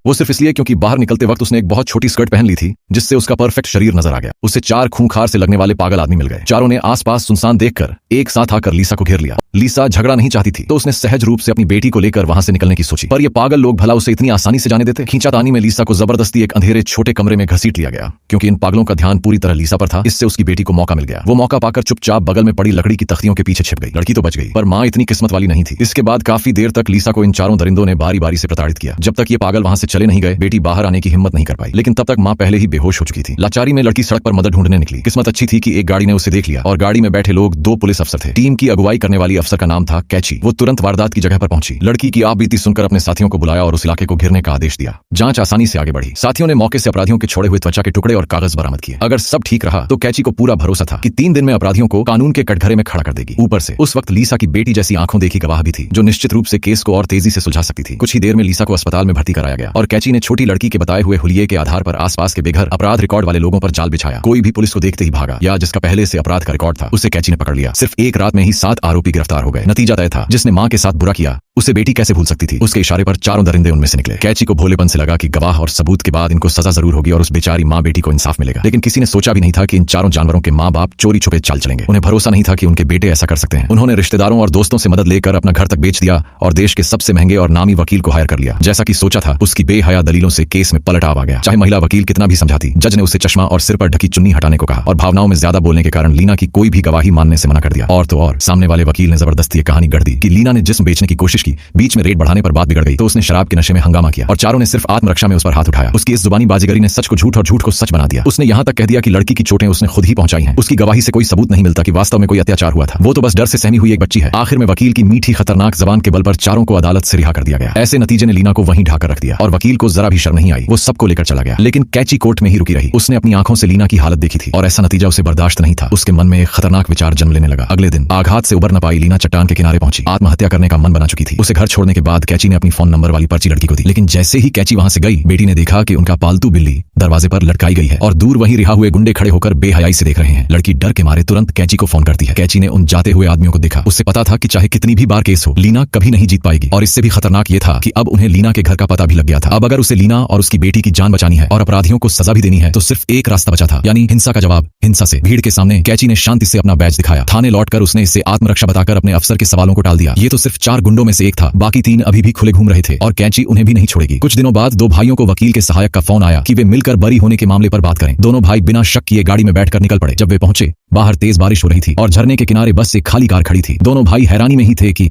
वो सिर्फ इसलिए क्योंकि बाहर निकलते वक्त उसने एक बहुत छोटी स्कर्ट पहन ली थी जिससे उसका परफेक्ट शरीर नजर आ गया। उसे 4 खूंखार से लगने वाले पागल आदमी मिल गए। चारों ने आसपास सुनसान देखकर एक साथ आकर लीसा को घेर लिया। लीसा झगड़ा नहीं चाहती थी तो उसने सहज रूप से अपनी बेटी को लेकर वहां से निकलने की सोची, पर ये पागल लोग भला उसे इतनी आसानी से जाने देते? खींचातानी में लीसा को जबरदस्ती एक अंधेरे छोटे कमरे में घसीट लिया गया। क्योंकि इन पागलों का ध्यान पूरी तरह लीसा पर था, इससे उसकी बेटी को मौका मिल गया। वो मौका पाकर चुपचाप बगल में पड़ी लकड़ी की तख्तियों के पीछे छिप गई। लड़की तो बच गई, पर मां इतनी किस्मत वाली नहीं थी। इसके बाद काफी देर तक लीसा को इन चारों दरिंदों ने बारी बारी से प्रताड़ित किया। जब तक ये पागल वहां से चले नहीं गए, बेटी बाहर आने की हिम्मत नहीं कर पाई। लेकिन तब तक मां पहले ही बेहोश हो चुकी थी। लाचारी में लड़की सड़क पर मदद ढूंढने निकली। किस्मत अच्छी थी कि एक गाड़ी ने उसे देख लिया और गाड़ी में बैठे लोग 2 पुलिस अफसर थे। टीम की अगुवाई करने वाली अफसर का नाम था कैची। वो तुरंत वारदात की जगह पर पहुंची। लड़की की आपबीती सुनकर अपने साथियों को बुलाया और उस इलाके को घेरने का आदेश दिया। जांच आसानी से आगे बढ़ी। साथियों ने मौके से अपराधियों के छोड़े हुए त्वचा के टुकड़े और कागज बरामद किए। अगर सब ठीक रहा तो कैची को पूरा भरोसा था कि 3 दिन में अपराधियों को कानून के कटघरे में खड़ा कर देगी। ऊपर से उस वक्त लीसा की बेटी जैसी आंखों देखी गवाह भी थी, जो निश्चित रूप से केस को और तेजी से सुलझा सकती थी। कुछ ही देर में लीसा को अस्पताल में भर्ती कराया गया और कैची ने छोटी लड़की के बताए हुए हुलिये के आधार पर आसपास के बेघर अपराध रिकॉर्ड वाले लोगों पर जाल बिछाया। कोई भी पुलिस को देखते ही भागा या जिसका पहले से अपराध का रिकॉर्ड था उसे कैची ने पकड़ लिया। सिर्फ एक रात में ही 7 आरोपी गिरफ्तार हो गए। नतीजा तय था, जिसने मां के साथ बुरा किया उसे बेटी कैसे भूल सकती थी। उसके इशारे पर चारों दरिंदे उनमें से निकले। कैची को भोलेपन से लगा कि गवाह और सबूत के बाद इनको सजा जरूर होगी और उस बेचारी मां बेटी को इंसाफ मिलेगा। लेकिन किसी ने सोचा भी नहीं था कि इन चारों जानवरों के मां बाप चोरी छुपे चाल चलेंगे। उन्हें भरोसा नहीं था कि उनके बेटे ऐसा कर सकते हैं। उन्होंने रिश्तेदारों और दोस्तों से मदद लेकर अपना घर तक बेच दिया और देश के सबसे महंगे और नामी वकील को हायर कर लिया। जैसा कि सोचा था, उसकी बेहया दलीलों से केस में पलटाव आ गया। चाहे महिला वकील कितना भी समझाती, जज ने उसे चश्मा और सिर पर ढकी चुन्नी हटाने को कहा और भावनाओं में ज्यादा बोलने के कारण लीना की कोई भी गवाही मानने से मना कर दिया। और तो और सामने वाले वकील ने जबरदस्ती कहानी गढ़ दी कि लीना ने जिस्म बेचने की कोशिश की, बीच में रेट बढ़ाने पर बात बिगड़ गई तो उसने शराब के नशे में हंगामा किया और चारों ने सिर्फ आत्मरक्षा में उस पर हाथ उठाया। उसकी इस जुबानी बाजीगरी ने सच को झूठ और झूठ को सच बना दिया। उसने यहाँ तक कह दिया कि लड़की की चोटें उसने खुद ही पहुंचाई हैं। उसकी गवाही से कोई सबूत नहीं मिलता कि वास्तव में कोई अत्याचार हुआ था। वो तो बस डर से सहमी हुई एक बच्ची है। आखिर में वकील की मीठी खतरनाक जबान के बल पर चारों को अदालत से रिहा कर दिया गया। ऐसे नतीजे ने लीना को वहीं ढाकर रख दिया और वकील को जरा भी शर्म नहीं आई। वो सबको लेकर चला गया। लेकिन कैची कोर्ट में ही रुकी रही। उसने अपनी आंखों से लीना की हालत देखी थी और ऐसा नतीजा उसे बर्दाश्त नहीं था। उसके मन में एक खतरनाक विचार जन्म लेने लगा। अगले दिन आघात से उबर न पाई लीना चट्टान के किनारे पहुंची। आत्महत्या करने का मन बना चुकी थी। उसे घर छोड़ने के बाद कैची ने अपनी फोन नंबर वाली पर्ची लड़की को दी। लेकिन जैसे ही कैची वहां से गई, बेटी ने देखा कि उनका पालतू बिल्ली दरवाजे पर लटकाई गई है और दूर वहीं रिहा हुए गुंडे खड़े होकर बेहयाई से देख रहे हैं। लड़की डर के मारे तुरंत कैची को फोन करती है। कैची ने उन जाते हुए आदमियों को देखा। उससे पता था कि चाहे कितनी भी बार केस हो, लीना कभी नहीं जीत पाएगी। और इससे भी खतरनाक ये था कि अब उन्हें लीना के घर का पता भी लग गया था। अब अगर उसे लीना और उसकी बेटी की जान बचानी है और अपराधियों को सजा भी देनी है तो सिर्फ एक रास्ता बचा था, यानी हिंसा का जवाब हिंसा से। भीड़ के सामने कैची ने शांति से अपना बैज दिखाया। थाने लौटकर उसने इसे आत्मरक्षा बताकर अपने अफसर के सवालों को टाल दिया। ये तो सिर्फ 4 गुंडों में से एक था, बाकी 3 अभी भी खुले घूम रहे थे और कैची उन्हें भी नहीं छोड़ेगी। कुछ दिनों बाद 2 भाइयों को वकील के सहायक का फोन आया कि वे मिलकर बरी होने के मामले पर बात करें। दोनों भाई बिना शक किए गाड़ी में बैठकर निकल पड़े। जब वे पहुंचे, बाहर तेज बारिश हो रही थी और झरने के किनारे बस से खाली कार खड़ी थी। दोनों भाई हैरानी में ही थे कि